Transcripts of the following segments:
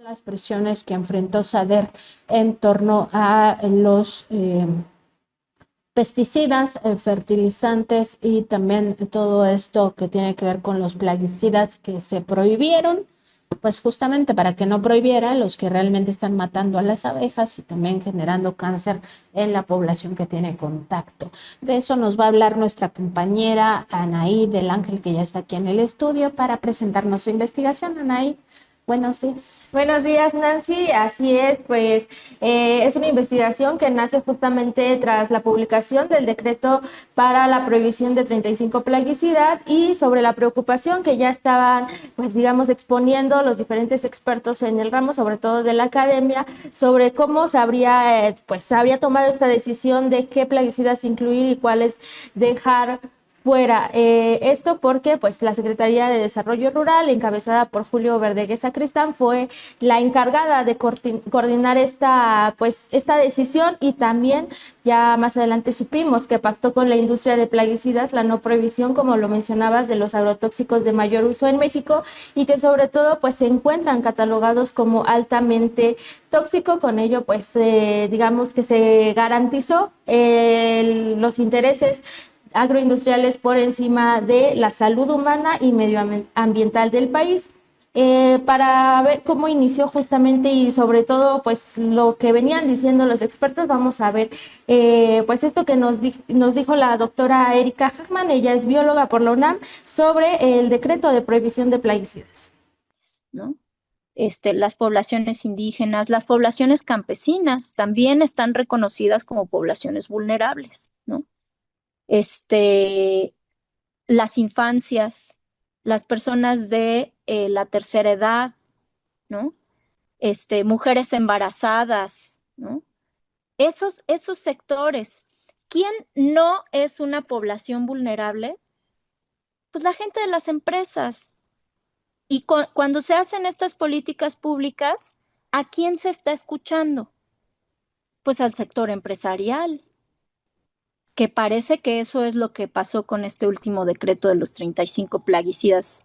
las presiones que enfrentó SADER en torno a los pesticidas, fertilizantes y también todo esto que tiene que ver con los plaguicidas que se prohibieron, pues justamente para que no prohibiera los que realmente están matando a las abejas y también generando cáncer en la población que tiene contacto. De eso nos va a hablar nuestra compañera Anaí del Ángel, que ya está aquí en el estudio para presentarnos su investigación. Anaí, buenos días. Buenos días, Nancy. Así es, pues es una investigación que nace justamente tras la publicación del decreto para la prohibición de 35 plaguicidas y sobre la preocupación que ya estaban, pues digamos, exponiendo los diferentes expertos en el ramo, sobre todo de la academia, sobre cómo se habría tomado esta decisión de qué plaguicidas incluir y cuáles dejar fuera. Esto porque pues la Secretaría de Desarrollo Rural, encabezada por Julio Verdeguer Sacristán, fue la encargada de coordinar esta decisión, y también ya más adelante supimos que pactó con la industria de plaguicidas la no prohibición, como lo mencionabas, de los agrotóxicos de mayor uso en México, y que sobre todo pues se encuentran catalogados como altamente tóxico. Con ello pues digamos que se garantizó los intereses agroindustriales por encima de la salud humana y medioambiental del país. Para ver cómo inició justamente y sobre todo pues lo que venían diciendo los expertos, vamos a ver pues esto que nos dijo la doctora Erika Hagman. Ella es bióloga por la UNAM, sobre el decreto de prohibición de plaguicidas, ¿no? Las poblaciones indígenas, las poblaciones campesinas también están reconocidas como poblaciones vulnerables, ¿no? Las infancias, las personas de la tercera edad, ¿no? Mujeres embarazadas, ¿no? Esos sectores. ¿Quién no es una población vulnerable? Pues la gente de las empresas. Y cuando se hacen estas políticas públicas, ¿a quién se está escuchando? Pues al sector empresarial, que parece que eso es lo que pasó con este último decreto de los 35 plaguicidas,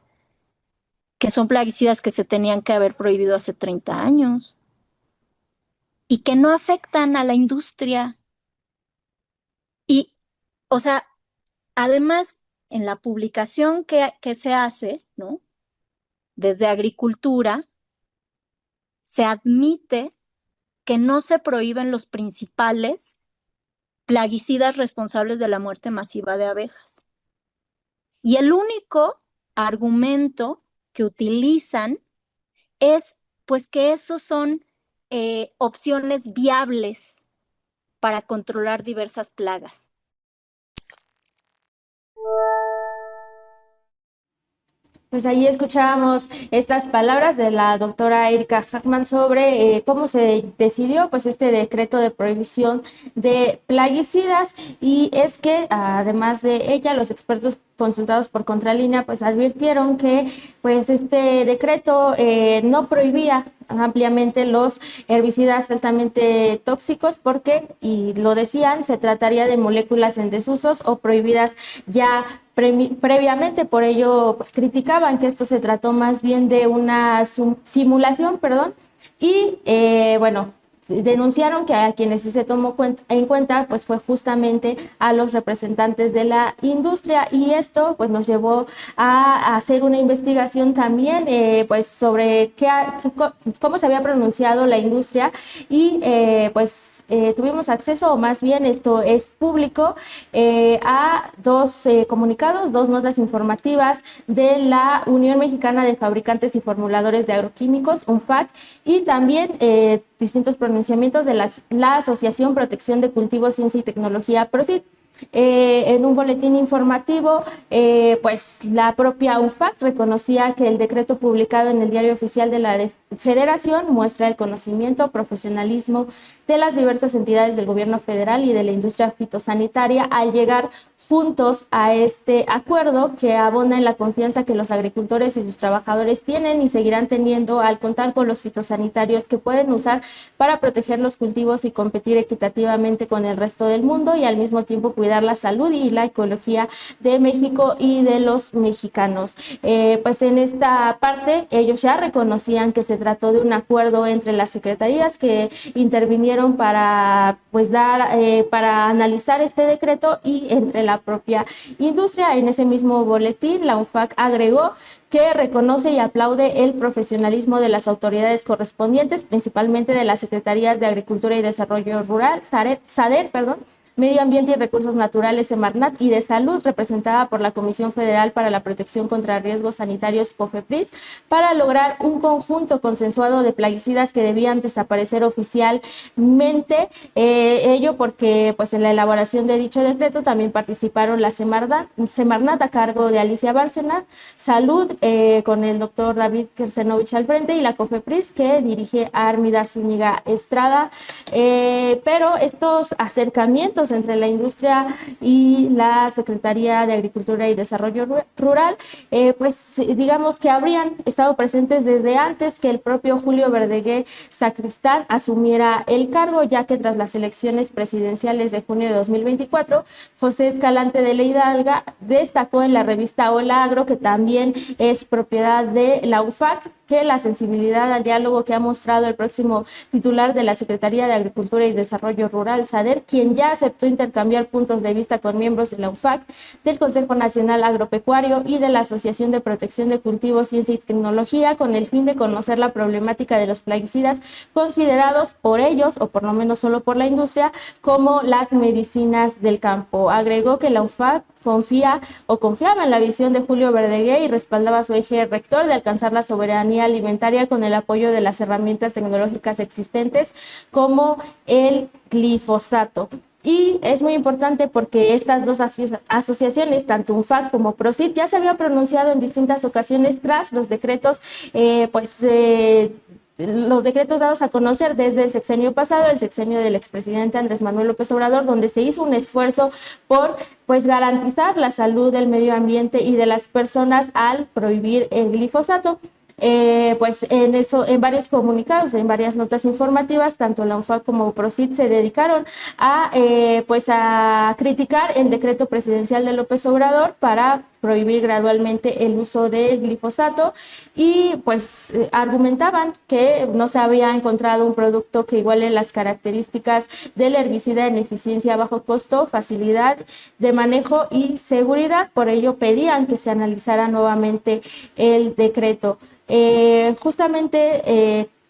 que son plaguicidas que se tenían que haber prohibido hace 30 años y que no afectan a la industria. Y, o sea, además, en la publicación que se hace, ¿no? Desde Agricultura, se admite que no se prohíben los principales plaguicidas responsables de la muerte masiva de abejas. Y el único argumento que utilizan es pues que esos son opciones viables para controlar diversas plagas. Pues ahí escuchábamos estas palabras de la doctora Erika Hagman sobre cómo se decidió pues este decreto de prohibición de plaguicidas. Y es que además de ella, los expertos consultados por Contralínea pues advirtieron que pues este decreto no prohibía ampliamente los herbicidas altamente tóxicos porque, y lo decían, se trataría de moléculas en desusos o prohibidas ya previamente. Por ello pues criticaban que esto se trató más bien de una simulación, y bueno, denunciaron que a quienes sí se tomó en cuenta pues fue justamente a los representantes de la industria. Y esto pues nos llevó a hacer una investigación también pues sobre cómo se había pronunciado la industria, y tuvimos acceso, o más bien esto es público, a dos comunicados, dos notas informativas de la Unión Mexicana de Fabricantes y Formuladores de Agroquímicos, UNFAC, y también distintos pronunciamientos de la Asociación Protección de Cultivos, Ciencia y Tecnología, PROCIT. En un boletín informativo, pues la propia UNFAC reconocía que el decreto publicado en el Diario Oficial de la Federación muestra el conocimiento, profesionalismo de las diversas entidades del gobierno federal y de la industria fitosanitaria al llegar juntos a este acuerdo que abona en la confianza que los agricultores y sus trabajadores tienen y seguirán teniendo al contar con los fitosanitarios que pueden usar para proteger los cultivos y competir equitativamente con el resto del mundo y al mismo tiempo cuidar la salud y la ecología de México y de los mexicanos. Pues en esta parte ellos ya reconocían que se trató de un acuerdo entre las secretarías que intervinieron para para analizar este decreto y entre la propia industria. En ese mismo boletín, la UNFAC agregó que reconoce y aplaude el profesionalismo de las autoridades correspondientes, principalmente de las Secretarías de Agricultura y Desarrollo Rural, SADER, Medio Ambiente y Recursos Naturales, Semarnat, y de Salud, representada por la Comisión Federal para la Protección contra Riesgos Sanitarios, COFEPRIS, para lograr un conjunto consensuado de plaguicidas que debían desaparecer oficialmente. Ello porque pues, en la elaboración de dicho decreto también participaron la Semarnat a cargo de Alicia Bárcena, Salud con el doctor David Kersenovich al frente, y la COFEPRIS que dirige a Armida Zúñiga Estrada. Pero estos acercamientos entre la industria y la Secretaría de Agricultura y Desarrollo Rural, pues digamos que habrían estado presentes desde antes que el propio Julio Verdegué Sacristán asumiera el cargo, ya que tras las elecciones presidenciales de junio de 2024, José Escalante de la Hidalga destacó en la revista Hola Agro, que también es propiedad de la UNFAC, que la sensibilidad al diálogo que ha mostrado el próximo titular de la Secretaría de Agricultura y Desarrollo Rural, SADER, quien ya aceptó intercambiar puntos de vista con miembros de la UNFAC, del Consejo Nacional Agropecuario y de la Asociación de Protección de Cultivos, Ciencia y Tecnología, con el fin de conocer la problemática de los plaguicidas considerados por ellos, o por lo menos solo por la industria, como las medicinas del campo. Agregó que la UNFAC confiaba en la visión de Julio Verdegué y respaldaba su eje rector de alcanzar la soberanía alimentaria con el apoyo de las herramientas tecnológicas existentes como el glifosato. Y es muy importante porque estas dos asociaciones, tanto UNFAC como PROCIT, ya se habían pronunciado en distintas ocasiones tras los decretos, los decretos dados a conocer desde el sexenio pasado, el sexenio del expresidente Andrés Manuel López Obrador, donde se hizo un esfuerzo por garantizar la salud del medio ambiente y de las personas al prohibir el glifosato. En varios comunicados, en varias notas informativas, tanto la UNFAC como PROCIT se dedicaron a criticar el decreto presidencial de López Obrador para prohibir gradualmente el uso del glifosato y argumentaban que no se había encontrado un producto que iguale las características del herbicida en eficiencia, bajo costo, facilidad de manejo y seguridad. Por ello pedían que se analizara nuevamente el decreto.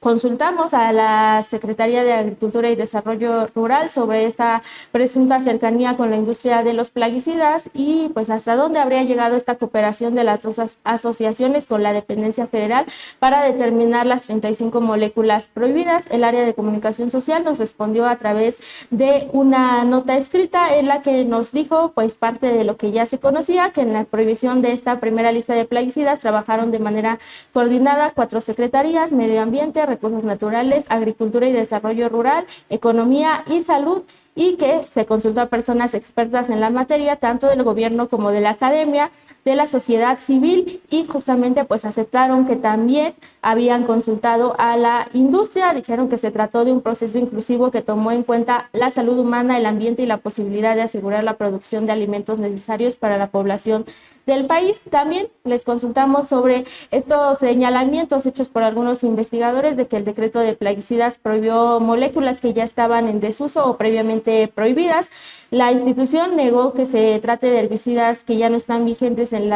Consultamos a la Secretaría de Agricultura y Desarrollo Rural sobre esta presunta cercanía con la industria de los plaguicidas y hasta dónde habría llegado esta cooperación de las dos asociaciones con la dependencia federal para determinar las 35 moléculas prohibidas. El área de comunicación social nos respondió a través de una nota escrita en la que nos dijo parte de lo que ya se conocía, que en la prohibición de esta primera lista de plaguicidas trabajaron de manera coordinada 4 secretarías: Medio Ambiente, Recursos Naturales, Agricultura y Desarrollo Rural, Economía y Salud, y que se consultó a personas expertas en la materia, tanto del gobierno como de la academia, de la sociedad civil, y justamente aceptaron que también habían consultado a la industria. Dijeron que se trató de un proceso inclusivo que tomó en cuenta la salud humana, el ambiente y la posibilidad de asegurar la producción de alimentos necesarios para la población del país. También les consultamos sobre estos señalamientos hechos por algunos investigadores de que el decreto de plaguicidas prohibió moléculas que ya estaban en desuso o previamente prohibidas. La institución negó que se trate de herbicidas que ya no están vigentes en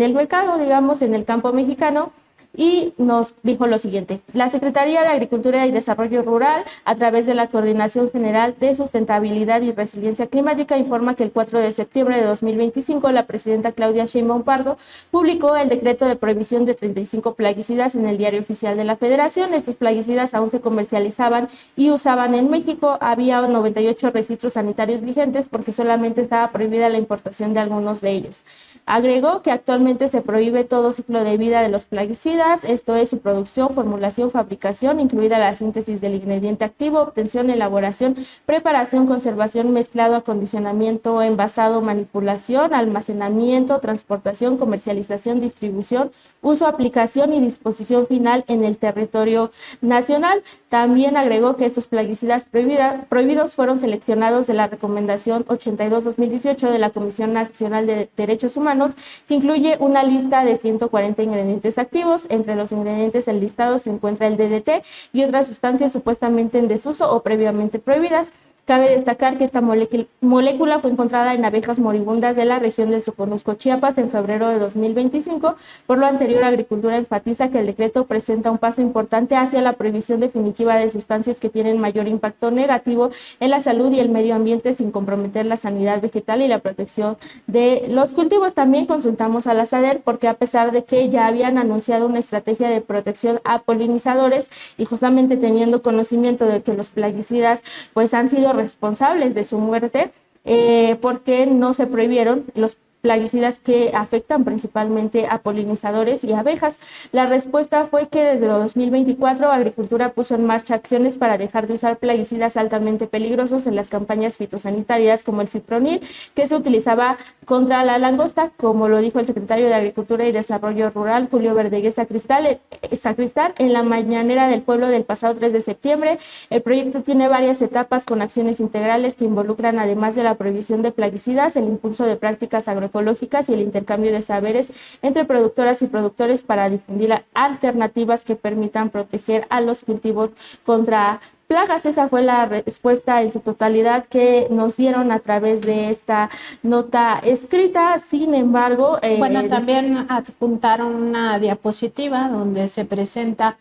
el mercado, digamos, en el campo mexicano, y nos dijo lo siguiente: la Secretaría de Agricultura y Desarrollo Rural, a través de la Coordinación General de Sustentabilidad y Resiliencia Climática, informa que el 4 de septiembre de 2025 la presidenta Claudia Sheinbaum Pardo publicó el decreto de prohibición de 35 plaguicidas en el Diario Oficial de la Federación. Estos plaguicidas aún se comercializaban y usaban en México. Había 98 registros sanitarios vigentes porque solamente estaba prohibida la importación de algunos de ellos. Agregó que actualmente se prohíbe todo ciclo de vida de los plaguicidas, plaguicidas, esto es su producción, formulación, fabricación, incluida la síntesis del ingrediente activo, obtención, elaboración, preparación, conservación, mezclado, acondicionamiento, envasado, manipulación, almacenamiento, transportación, comercialización, distribución, uso, aplicación y disposición final en el territorio nacional. También agregó que estos plaguicidas prohibidos fueron seleccionados de la recomendación 82-2018 de la Comisión Nacional de Derechos Humanos, que incluye una lista de 140 ingredientes activos. Entre los ingredientes enlistados se encuentra el DDT y otras sustancias supuestamente en desuso o previamente prohibidas. Cabe destacar que esta molécula fue encontrada en abejas moribundas de la región del Soconusco, Chiapas, en febrero de 2025. Por lo anterior, Agricultura enfatiza que el decreto presenta un paso importante hacia la prohibición definitiva de sustancias que tienen mayor impacto negativo en la salud y el medio ambiente sin comprometer la sanidad vegetal y la protección de los cultivos. También consultamos a la SADER porque a pesar de que ya habían anunciado una estrategia de protección a polinizadores y justamente teniendo conocimiento de que los plaguicidas pues han sido responsables de su muerte, porque no se prohibieron los plaguicidas que afectan principalmente a polinizadores y abejas. La respuesta fue que desde 2024 Agricultura puso en marcha acciones para dejar de usar plaguicidas altamente peligrosos en las campañas fitosanitarias como el fipronil, que se utilizaba contra la langosta, como lo dijo el secretario de Agricultura y Desarrollo Rural, Julio Verdeguer Sacristán, en la mañanera del pueblo del pasado 3 de septiembre. El proyecto tiene varias etapas con acciones integrales que involucran, además de la prohibición de plaguicidas, el impulso de prácticas agroecológicas y el intercambio de saberes entre productoras y productores para difundir alternativas que permitan proteger a los cultivos contra plagas. Esa fue la respuesta en su totalidad que nos dieron a través de esta nota escrita. Sin embargo, Bueno, también adjuntaron una diapositiva donde se presenta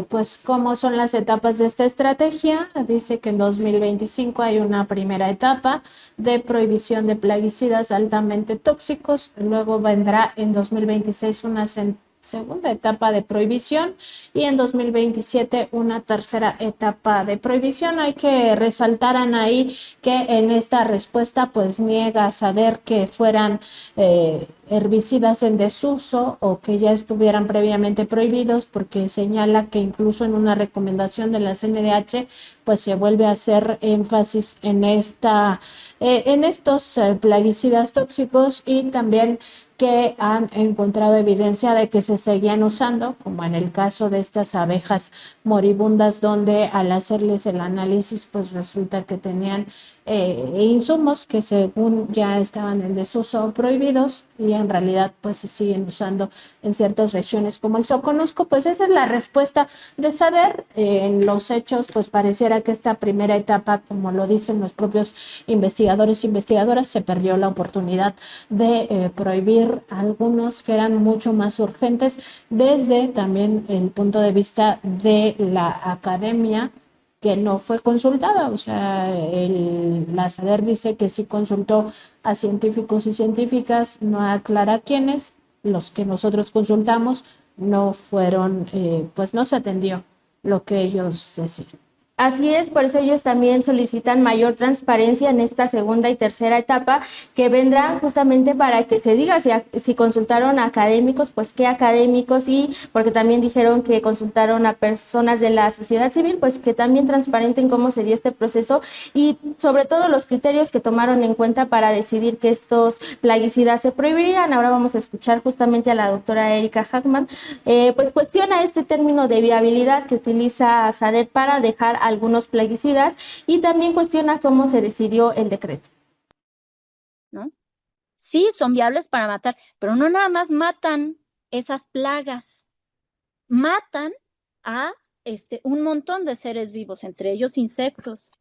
pues cómo son las etapas de esta estrategia. Dice que en 2025 hay una primera etapa de prohibición de plaguicidas altamente tóxicos, luego vendrá en 2026 una segunda etapa de prohibición y en 2027 una tercera etapa de prohibición. Hay que resaltar, Anaí, que en esta respuesta pues niega saber que fueran herbicidas en desuso o que ya estuvieran previamente prohibidos, porque señala que incluso en una recomendación de la CNDH pues se vuelve a hacer énfasis en estos plaguicidas tóxicos, y también que han encontrado evidencia de que se seguían usando, como en el caso de estas abejas moribundas, donde al hacerles el análisis pues resulta que tenían insumos que según ya estaban en desuso o prohibidos, y en realidad pues se siguen usando en ciertas regiones como el Soconusco. Pues esa es la respuesta de SADER. En los hechos pues pareciera que esta primera etapa, como lo dicen los propios investigadores e investigadoras, se perdió la oportunidad de prohibir algunos que eran mucho más urgentes desde también el punto de vista de la academia, que no fue consultada. O sea, la SADER dice que sí consultó a científicos y científicas, no aclara quiénes. Los que nosotros consultamos no fueron, pues no se atendió lo que ellos decían. Así es, por eso ellos también solicitan mayor transparencia en esta segunda y tercera etapa, que vendrán justamente para que se diga si consultaron a académicos, pues qué académicos, y porque también dijeron que consultaron a personas de la sociedad civil, pues que también transparenten cómo se dio este proceso y sobre todo los criterios que tomaron en cuenta para decidir que estos plaguicidas se prohibirían. Ahora vamos a escuchar justamente a la doctora Erika Hackman, pues cuestiona este término de viabilidad que utiliza SADER para dejar algunos plaguicidas, y también cuestiona cómo se decidió el decreto. ¿No? Sí, son viables para matar, pero no nada más matan esas plagas, matan a un montón de seres vivos, entre ellos insectos,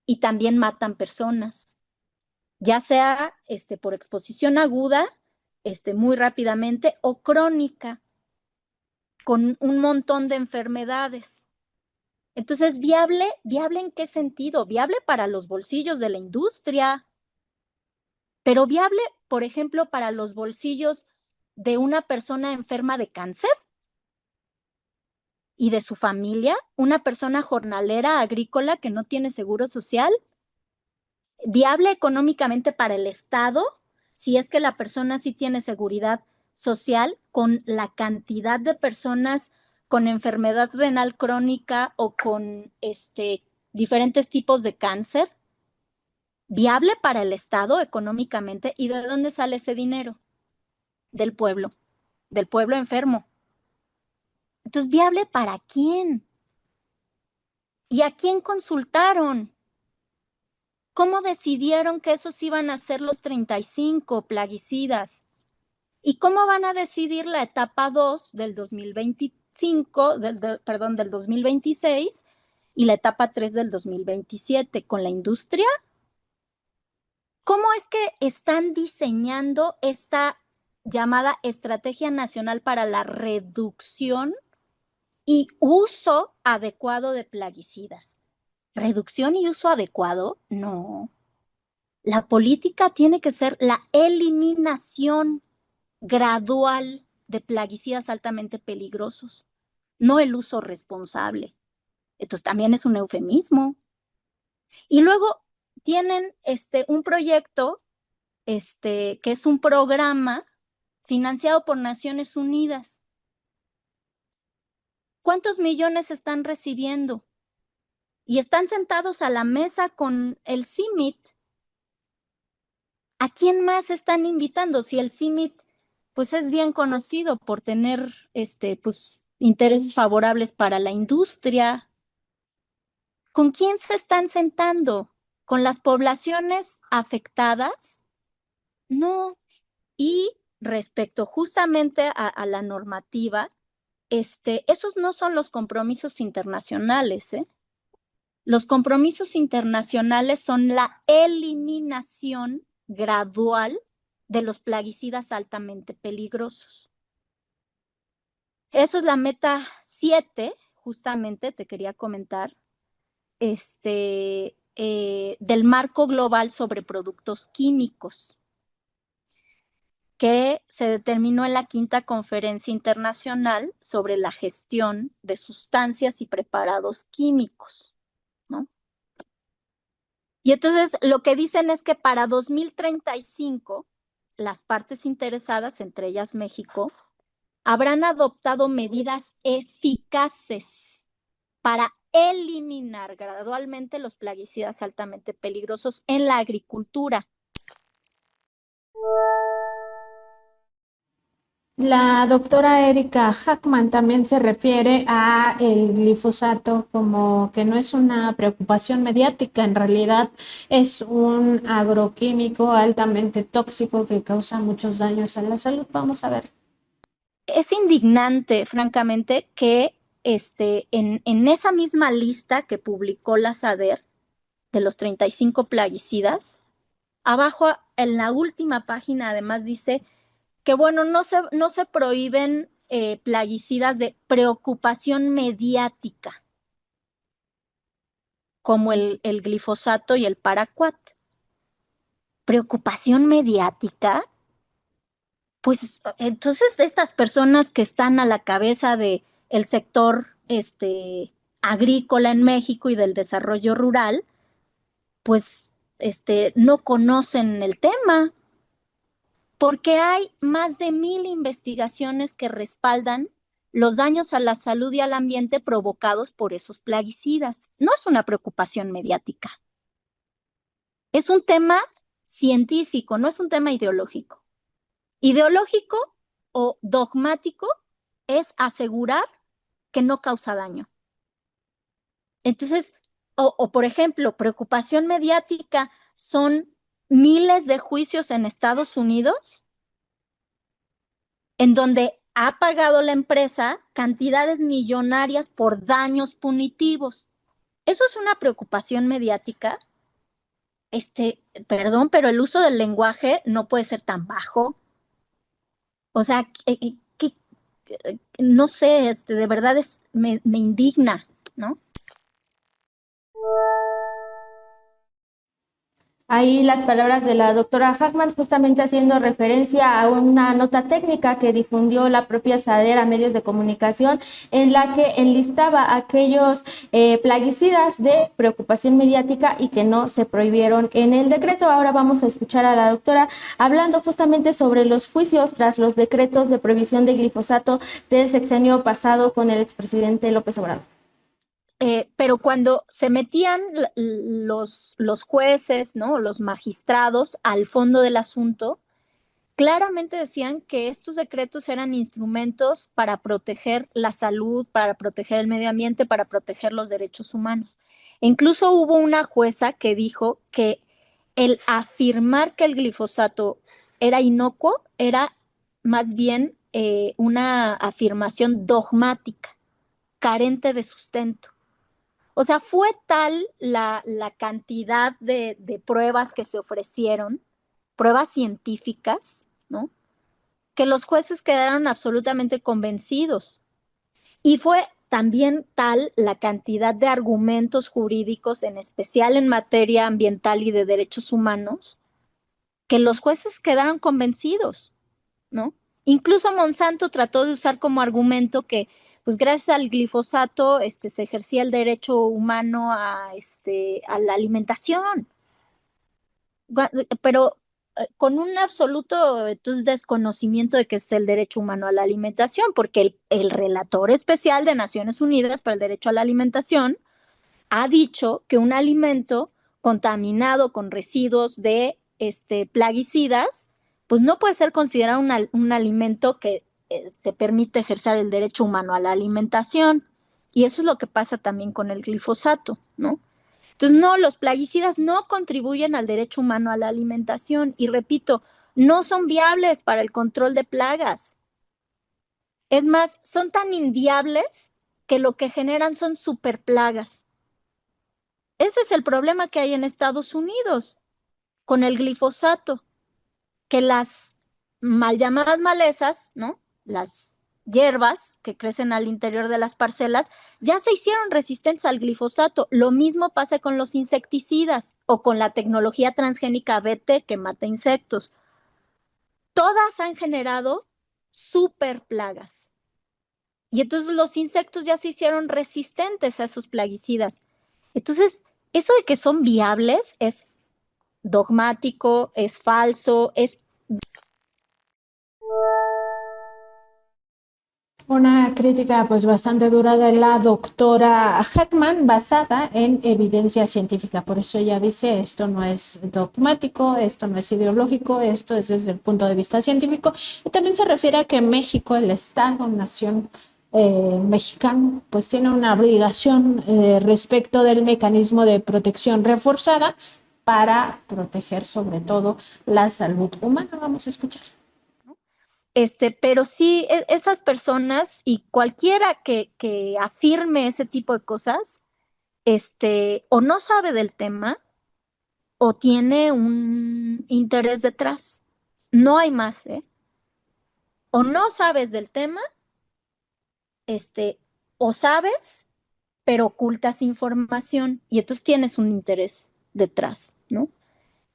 y también matan personas, ya sea por exposición aguda, muy rápidamente, o crónica, con un montón de enfermedades. Entonces, ¿viable en qué sentido? Viable para los bolsillos de la industria, pero viable, por ejemplo, para los bolsillos de una persona enferma de cáncer y de su familia, una persona jornalera agrícola que no tiene seguro social. Viable económicamente para el Estado, si es que la persona sí tiene seguridad social con la cantidad de personas con enfermedad renal crónica o con diferentes tipos de cáncer, viable para el Estado económicamente. ¿Y de dónde sale ese dinero? Del pueblo enfermo. Entonces, ¿viable para quién? ¿Y a quién consultaron? ¿Cómo decidieron que esos iban a ser los 35 plaguicidas? ¿Y cómo van a decidir la etapa 2 del 2025, del 2026 y la etapa 3 del 2027? ¿Con la industria? ¿Cómo es que están diseñando esta llamada Estrategia Nacional para la Reducción y Uso Adecuado de Plaguicidas? ¿Reducción y uso adecuado? No. La política tiene que ser la eliminación gradual de plaguicidas altamente peligrosos, no el uso responsable. Entonces también es un eufemismo. Y luego tienen un proyecto que es un programa financiado por Naciones Unidas. ¿Cuántos millones están recibiendo? Y están sentados a la mesa con el CIMIT. ¿A quién más están invitando? Si el CIMIT pues es bien conocido por tener pues intereses favorables para la industria. ¿Con quién se están sentando? ¿Con las poblaciones afectadas? No. Y respecto justamente a la normativa, esos no son los compromisos internacionales, ¿eh? Los compromisos internacionales son la eliminación gradual de los plaguicidas altamente peligrosos. Eso es la meta 7, justamente te quería comentar, del marco global sobre productos químicos, que se determinó en la quinta conferencia internacional sobre la gestión de sustancias y preparados químicos, ¿no? Y entonces lo que dicen es que para 2035, las partes interesadas, entre ellas México, habrán adoptado medidas eficaces para eliminar gradualmente los plaguicidas altamente peligrosos en la agricultura. La doctora Erika Hackman también se refiere a el glifosato como que no es una preocupación mediática, en realidad es un agroquímico altamente tóxico que causa muchos daños a la salud. Vamos a ver. Es indignante, francamente, que en esa misma lista que publicó la SADER de los 35 plaguicidas, abajo en la última página además dice que, bueno, no se prohíben plaguicidas de preocupación mediática, como el glifosato y el paraquat. ¿Preocupación mediática? Pues entonces estas personas que están a la cabeza del sector agrícola en México y del desarrollo rural, pues no conocen el tema, porque hay más de 1000 investigaciones que respaldan los daños a la salud y al ambiente provocados por esos plaguicidas. No es una preocupación mediática. Es un tema científico, no es un tema ideológico. Ideológico o dogmático es asegurar que no causa daño. Entonces, por ejemplo, preocupación mediática son miles de juicios en Estados Unidos en donde ha pagado la empresa cantidades millonarias por daños punitivos. Eso es una preocupación mediática. Perdón, pero el uso del lenguaje no puede ser tan bajo. O sea, no sé, de verdad me indigna, ¿no? Ahí las palabras de la doctora Hackman, justamente haciendo referencia a una nota técnica que difundió la propia SADER a medios de comunicación, en la que enlistaba aquellos plaguicidas de preocupación mediática y que no se prohibieron en el decreto. Ahora vamos a escuchar a la doctora hablando justamente sobre los juicios tras los decretos de prohibición de glifosato del sexenio pasado con el expresidente López Obrador. Pero cuando se metían los jueces, ¿no? Los magistrados al fondo del asunto, claramente decían que estos decretos eran instrumentos para proteger la salud, para proteger el medio ambiente, para proteger los derechos humanos. E incluso hubo una jueza que dijo que el afirmar que el glifosato era inocuo era más bien una afirmación dogmática, carente de sustento. O sea, fue tal la cantidad de pruebas que se ofrecieron, pruebas científicas, ¿no? Que los jueces quedaron absolutamente convencidos. Y fue también tal la cantidad de argumentos jurídicos, en especial en materia ambiental y de derechos humanos, que los jueces quedaron convencidos, ¿no? Incluso Monsanto trató de usar como argumento que, pues gracias al glifosato, se ejercía el derecho humano a la alimentación. Pero con un absoluto entonces, desconocimiento de qué es el derecho humano a la alimentación, porque el relator especial de Naciones Unidas para el Derecho a la Alimentación ha dicho que un alimento contaminado con residuos de plaguicidas, pues no puede ser considerado un alimento que te permite ejercer el derecho humano a la alimentación. Y eso es lo que pasa también con el glifosato, ¿no? Entonces, no, los plaguicidas no contribuyen al derecho humano a la alimentación y repito, no son viables para el control de plagas. Es más, son tan inviables que lo que generan son superplagas. Ese es el problema que hay en Estados Unidos con el glifosato, que las mal llamadas malezas, ¿no? Las hierbas que crecen al interior de las parcelas ya se hicieron resistentes al glifosato. Lo mismo pasa con los insecticidas o con la tecnología transgénica BT que mata insectos. Todas han generado super plagas. Y entonces los insectos ya se hicieron resistentes a esos plaguicidas. Entonces, eso de que son viables es dogmático, es falso, es... Una crítica pues bastante dura de la doctora Hackman basada en evidencia científica. Por eso ella dice esto no es dogmático, esto no es ideológico, esto es desde el punto de vista científico. Y también se refiere a que México, el Estado, nación mexicano, pues tiene una obligación respecto del mecanismo de protección reforzada para proteger sobre todo la salud humana. Vamos a escuchar. Pero sí, esas personas y cualquiera que afirme ese tipo de cosas, o no sabe del tema o tiene un interés detrás. No hay más, ¿eh? O no sabes del tema, o sabes, pero ocultas información y entonces tienes un interés detrás, ¿no?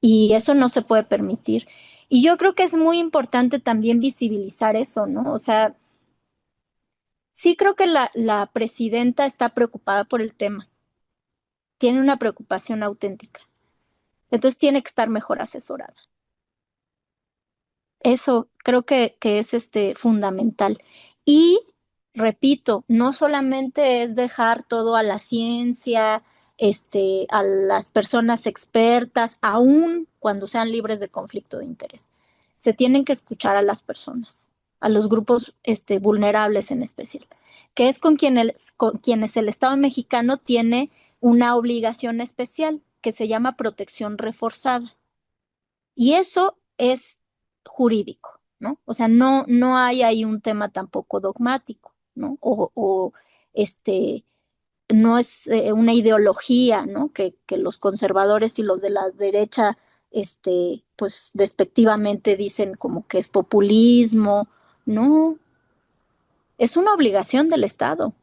Y eso no se puede permitir. Y yo creo que es muy importante también visibilizar eso, ¿no? O sea, sí creo que la presidenta está preocupada por el tema, tiene una preocupación auténtica, entonces tiene que estar mejor asesorada. Eso creo que es fundamental. Y repito, no solamente es dejar todo a la ciencia, a las personas expertas, aun cuando sean libres de conflicto de interés. Se tienen que escuchar a las personas, a los grupos vulnerables en especial, que es con quienes el Estado mexicano tiene una obligación especial que se llama protección reforzada. Y eso es jurídico, ¿no? O sea, no hay ahí un tema tampoco dogmático, ¿no? O no es una ideología, ¿no? Que los conservadores y los de la derecha, pues despectivamente dicen como que es populismo. No, es una obligación del Estado.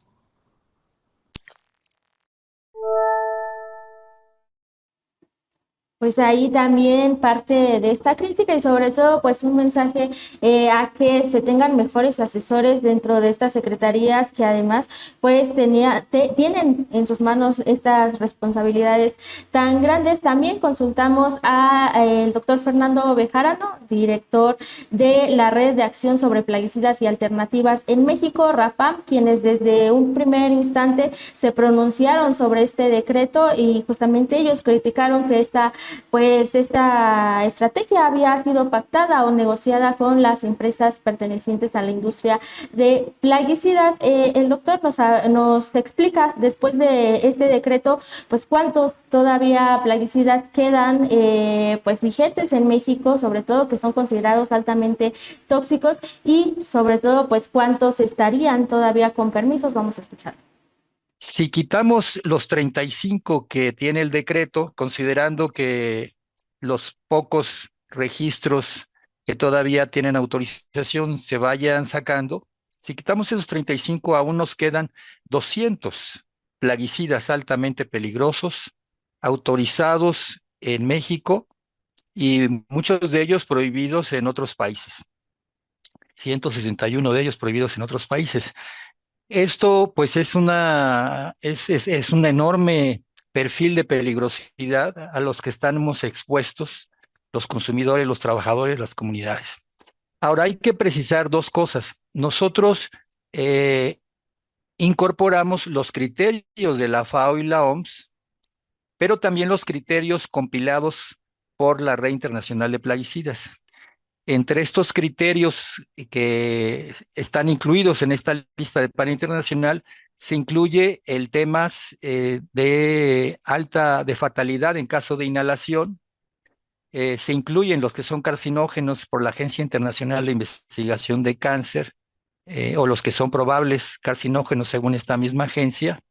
Pues ahí también parte de esta crítica y sobre todo pues un mensaje a que se tengan mejores asesores dentro de estas secretarías que además pues tienen en sus manos estas responsabilidades tan grandes. También consultamos a el doctor Fernando Bejarano, director de la Red de Acción sobre Plaguicidas y Alternativas en México, RAPAM, quienes desde un primer instante se pronunciaron sobre este decreto y justamente ellos criticaron que esta estrategia había sido pactada o negociada con las empresas pertenecientes a la industria de plaguicidas. El doctor nos explica después de este decreto, pues cuántos todavía plaguicidas quedan pues vigentes en México, sobre todo que son considerados altamente tóxicos y sobre todo pues cuántos estarían todavía con permisos. Vamos a escuchar. Si quitamos los 35 que tiene el decreto, considerando que los pocos registros que todavía tienen autorización se vayan sacando, si quitamos esos 35, aún nos quedan 200 plaguicidas altamente peligrosos autorizados en México y muchos de ellos prohibidos en otros países. 161 de ellos prohibidos en otros países. Esto, pues, es un enorme perfil de peligrosidad a los que estamos expuestos, los consumidores, los trabajadores, las comunidades. Ahora, hay que precisar dos cosas. Nosotros incorporamos los criterios de la FAO y la OMS, pero también los criterios compilados por la Red Internacional de Plaguicidas. Entre estos criterios que están incluidos en esta lista de pan internacional, se incluye el tema de fatalidad en caso de inhalación, se incluyen los que son carcinógenos por la Agencia Internacional de Investigación de Cáncer, o los que son probables carcinógenos según esta misma agencia,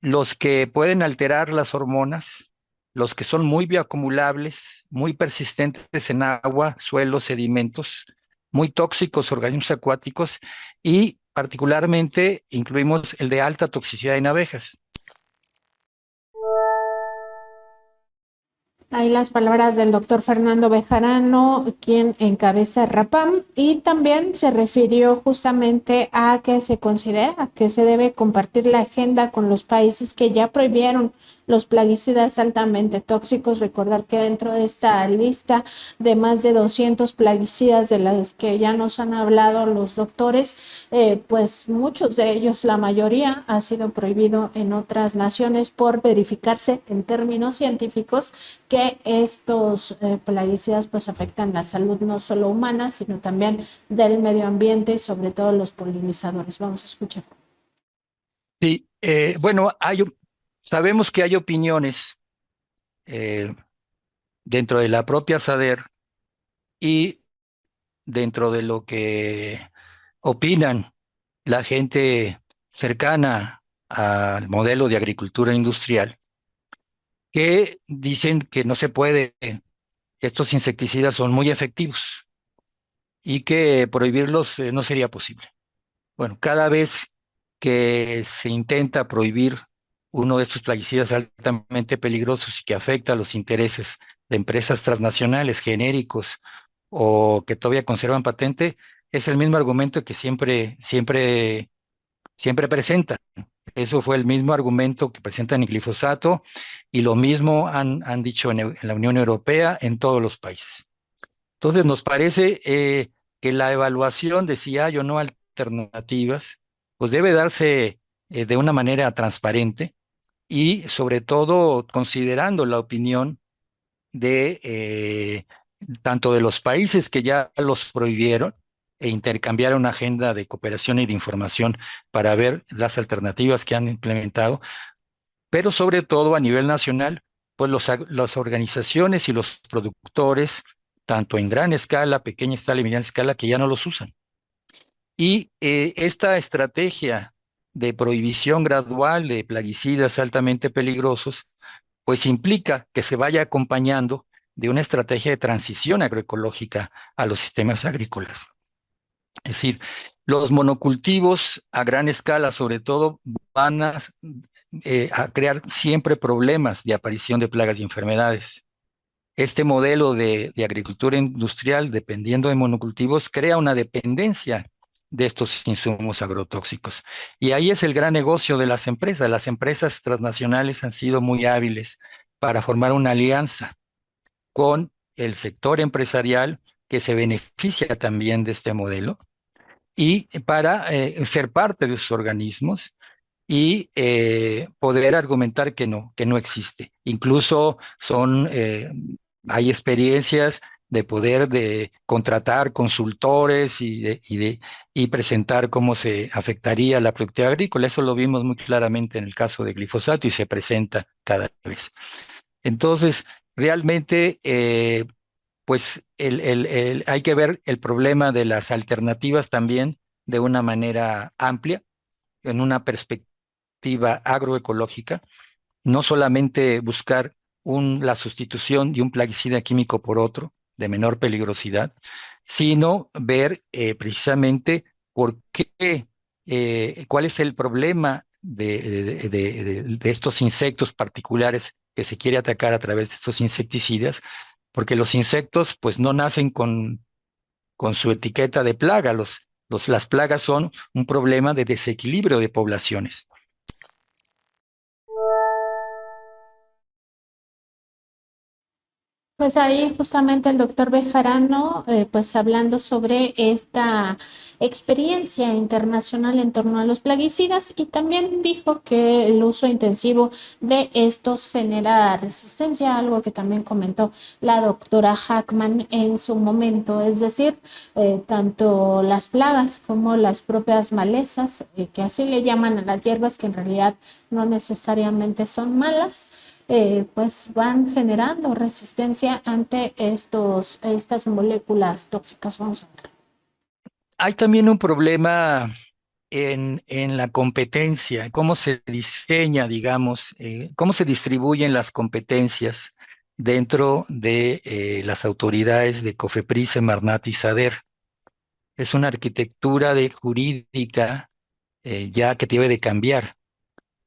los que pueden alterar las hormonas, los que son muy bioacumulables, muy persistentes en agua, suelos, sedimentos, muy tóxicos, organismos acuáticos, y particularmente incluimos el de alta toxicidad en abejas. Ahí las palabras del doctor Fernando Bejarano, quien encabeza RAPAM, y también se refirió justamente a que se considera que se debe compartir la agenda con los países que ya prohibieron los plaguicidas altamente tóxicos. Recordar que dentro de esta lista de más de 200 plaguicidas de las que ya nos han hablado los doctores, pues muchos de ellos, la mayoría, ha sido prohibido en otras naciones por verificarse en términos científicos que estos plaguicidas pues afectan la salud no solo humana, sino también del medio ambiente y sobre todo los polinizadores. Vamos a escuchar. Sí, bueno, sabemos que hay opiniones eh, dentro de la propia SADER y dentro de lo que opinan la gente cercana al modelo de agricultura industrial, que dicen que no se puede, estos insecticidas son muy efectivos y que prohibirlos no sería posible. Bueno, cada vez que se intenta prohibir uno de estos plaguicidas altamente peligrosos y que afecta a los intereses de empresas transnacionales, genéricos o que todavía conservan patente, es el mismo argumento que siempre presentan. Eso fue el mismo argumento que presentan en glifosato y lo mismo han dicho en la Unión Europea, en todos los países. Entonces, nos parece que la evaluación de si hay o no alternativas, pues debe darse de una manera transparente y sobre todo considerando la opinión de tanto de los países que ya los prohibieron e intercambiar una agenda de cooperación y de información para ver las alternativas que han implementado, pero sobre todo a nivel nacional, pues las organizaciones y los productores, tanto en gran escala, pequeña escala y mediana escala, que ya no los usan. Y esta estrategia de prohibición gradual de plaguicidas altamente peligrosos, pues implica que se vaya acompañando de una estrategia de transición agroecológica a los sistemas agrícolas. Es decir, los monocultivos a gran escala, sobre todo, van a crear siempre problemas de aparición de plagas y enfermedades. este modelo de agricultura industrial, dependiendo de monocultivos, crea una dependencia de estos insumos agrotóxicos. Y ahí es el gran negocio de las empresas. Las empresas transnacionales han sido muy hábiles para formar una alianza con el sector empresarial que se beneficia también de este modelo y para ser parte de sus organismos y poder argumentar que no existe. Incluso hay experiencias de poder de contratar consultores y presentar cómo se afectaría la productividad agrícola. Eso lo vimos muy claramente en el caso de glifosato y se presenta cada vez. Entonces, realmente, pues hay que ver el problema de las alternativas también de una manera amplia, en una perspectiva agroecológica, no solamente buscar la sustitución de un plaguicida químico por otro de menor peligrosidad, sino ver precisamente por qué, cuál es el problema de estos insectos particulares que se quiere atacar a través de estos insecticidas, porque los insectos pues no nacen con su etiqueta de plaga, las plagas son un problema de desequilibrio de poblaciones. Pues ahí justamente el doctor Bejarano, pues hablando sobre esta experiencia internacional en torno a los plaguicidas y también dijo que el uso intensivo de estos genera resistencia, algo que también comentó la doctora Hackman en su momento, es decir, tanto las plagas como las propias malezas, que así le llaman a las hierbas que en realidad no necesariamente son malas, pues van generando resistencia ante estas moléculas tóxicas. Vamos a ver. Hay también un problema en la competencia, cómo se diseña, digamos, cómo se distribuyen las competencias dentro de las autoridades de COFEPRIS, Semarnat y SADER. Es una arquitectura jurídica ya que debe de cambiar.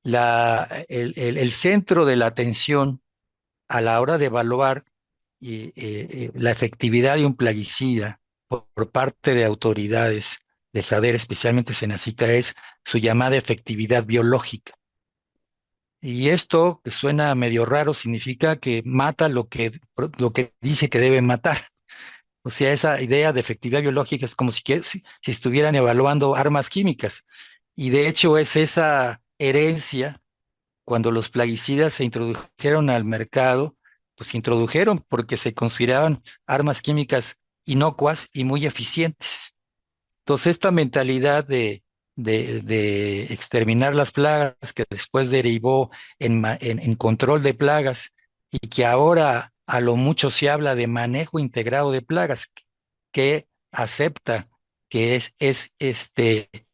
El centro de la atención a la hora de evaluar la efectividad de un plaguicida por parte de autoridades de SADER, especialmente Senacica, es su llamada efectividad biológica. Y esto, que suena medio raro, significa que mata lo que dice que debe matar. O sea, esa idea de efectividad biológica es como si estuvieran evaluando armas químicas. Y de hecho es esa herencia cuando los plaguicidas se introdujeron al mercado, pues se introdujeron porque se consideraban armas químicas inocuas y muy eficientes. Entonces, esta mentalidad de exterminar las plagas, que después derivó en control de plagas y que ahora a lo mucho se habla de manejo integrado de plagas, que acepta que es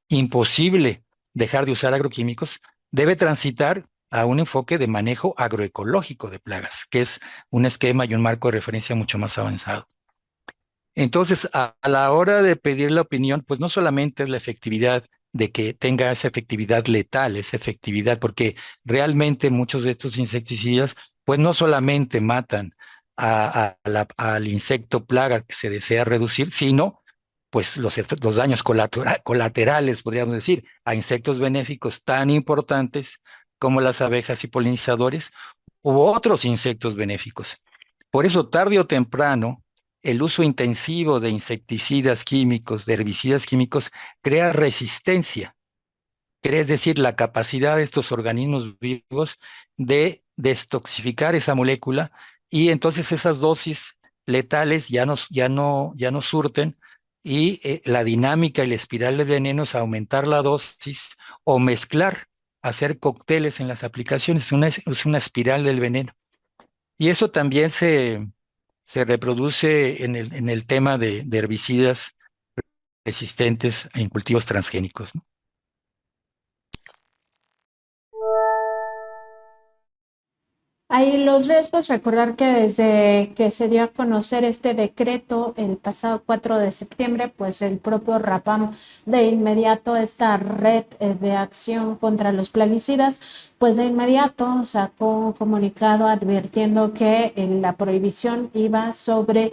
imposible dejar de usar agroquímicos, debe transitar a un enfoque de manejo agroecológico de plagas, que es un esquema y un marco de referencia mucho más avanzado. Entonces, a la hora de pedir la opinión, pues no solamente es la efectividad de que tenga esa efectividad letal, esa efectividad, porque realmente muchos de estos insecticidas, pues no solamente matan al insecto plaga que se desea reducir, sino pues los daños colaterales, podríamos decir, a insectos benéficos tan importantes como las abejas y polinizadores u otros insectos benéficos. Por eso, tarde o temprano, el uso intensivo de insecticidas químicos, de herbicidas químicos, crea resistencia, es decir, la capacidad de estos organismos vivos de destoxificar esa molécula y entonces esas dosis letales ya no surten y la dinámica y la espiral de veneno es aumentar la dosis o mezclar, hacer cócteles en las aplicaciones, es una espiral del veneno. Y eso también se reproduce en el tema de herbicidas resistentes en cultivos transgénicos, ¿no? Ahí los riesgos, recordar que desde que se dio a conocer este decreto el pasado 4 de septiembre, pues el propio RAPAM de inmediato, esta red de acción contra los plaguicidas, pues de inmediato sacó un comunicado advirtiendo que la prohibición iba sobre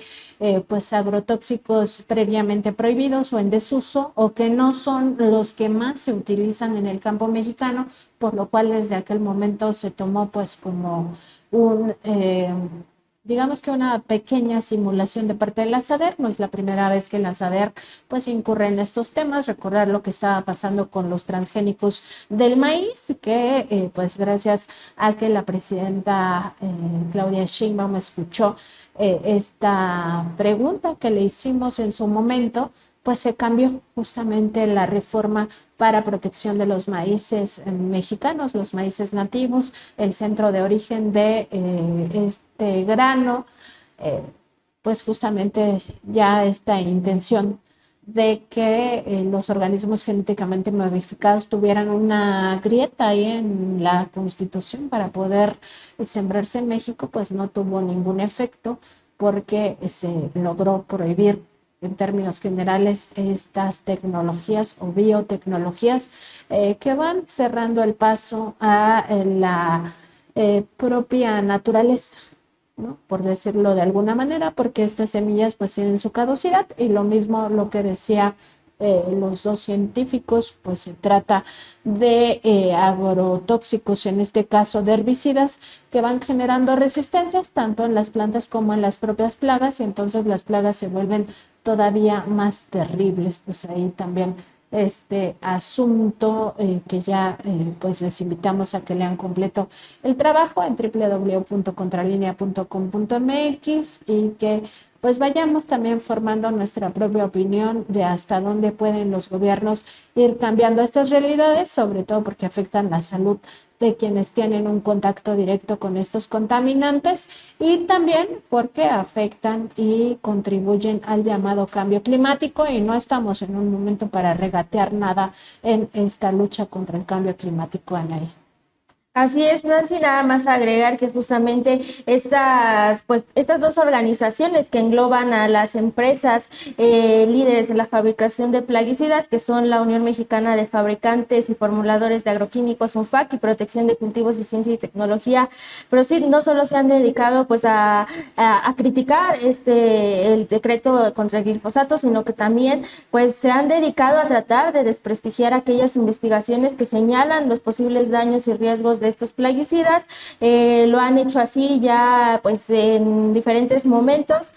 pues agrotóxicos previamente prohibidos o en desuso o que no son los que más se utilizan en el campo mexicano, por lo cual desde aquel momento se tomó pues como un digamos que una pequeña simulación de parte de la SADER. No es la primera vez que la SADER pues incurre en estos temas. Recordar lo que estaba pasando con los transgénicos del maíz, que pues gracias a que la presidenta Claudia Sheinbaum escuchó esta pregunta que le hicimos en su momento, pues se cambió justamente la reforma para protección de los maíces mexicanos, los maíces nativos, el centro de origen de este grano, pues justamente ya esta intención de que los organismos genéticamente modificados tuvieran una grieta ahí en la Constitución para poder sembrarse en México, pues no tuvo ningún efecto porque se logró prohibir en términos generales estas tecnologías o biotecnologías que van cerrando el paso a la propia naturaleza, ¿no? Por decirlo de alguna manera, porque estas semillas pues tienen su caducidad y lo mismo lo que decía los dos científicos, pues se trata de agrotóxicos, en este caso de herbicidas, que van generando resistencias tanto en las plantas como en las propias plagas y entonces las plagas se vuelven todavía más terribles. Pues ahí también este asunto que ya pues les invitamos a que lean completo el trabajo en www.contralinea.com.mx y que pues vayamos también formando nuestra propia opinión de hasta dónde pueden los gobiernos ir cambiando estas realidades, sobre todo porque afectan la salud de quienes tienen un contacto directo con estos contaminantes y también porque afectan y contribuyen al llamado cambio climático y no estamos en un momento para regatear nada en esta lucha contra el cambio climático, Anaí. Así es, Nancy, nada más agregar que justamente estas dos organizaciones que engloban a las empresas líderes en la fabricación de plaguicidas, que son la Unión Mexicana de Fabricantes y Formuladores de Agroquímicos, UNFAC, y Protección de Cultivos y Ciencia y Tecnología, pero sí, no solo se han dedicado pues a criticar el decreto contra el glifosato, sino que también pues se han dedicado a tratar de desprestigiar aquellas investigaciones que señalan los posibles daños y riesgos de estos plaguicidas. Lo han hecho así ya pues en diferentes momentos,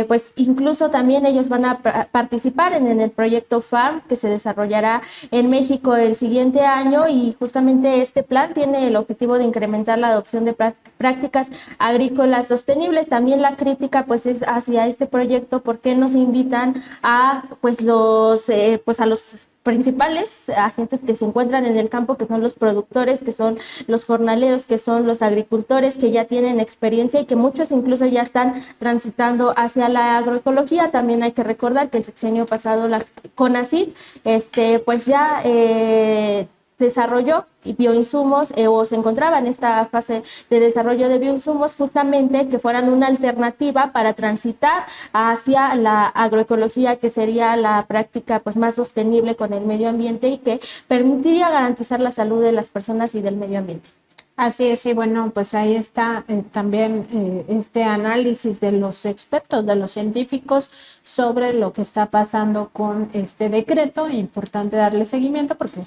pues incluso también ellos van a participar en el proyecto FARM que se desarrollará en México el siguiente año y justamente este plan tiene el objetivo de incrementar la adopción de prácticas agrícolas sostenibles. También la crítica pues es hacia este proyecto porque nos invitan a pues a los principales agentes que se encuentran en el campo, que son los productores, que son los jornaleros, que son los agricultores, que ya tienen experiencia y que muchos incluso ya están transitando hacia la agroecología. También hay que recordar que el sexenio pasado la CONACYT pues ya desarrolló bioinsumos o se encontraba en esta fase de desarrollo de bioinsumos justamente que fueran una alternativa para transitar hacia la agroecología, que sería la práctica pues más sostenible con el medio ambiente y que permitiría garantizar la salud de las personas y del medio ambiente. Así es, y bueno, pues ahí está también este análisis de los expertos, de los científicos sobre lo que está pasando con este decreto. Importante darle seguimiento porque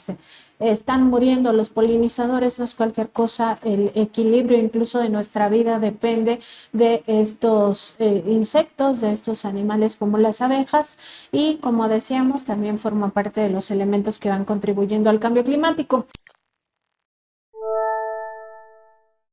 están muriendo los polinizadores, no es cualquier cosa. El equilibrio incluso de nuestra vida depende de estos insectos, de estos animales como las abejas y como decíamos también forma parte de los elementos que van contribuyendo al cambio climático.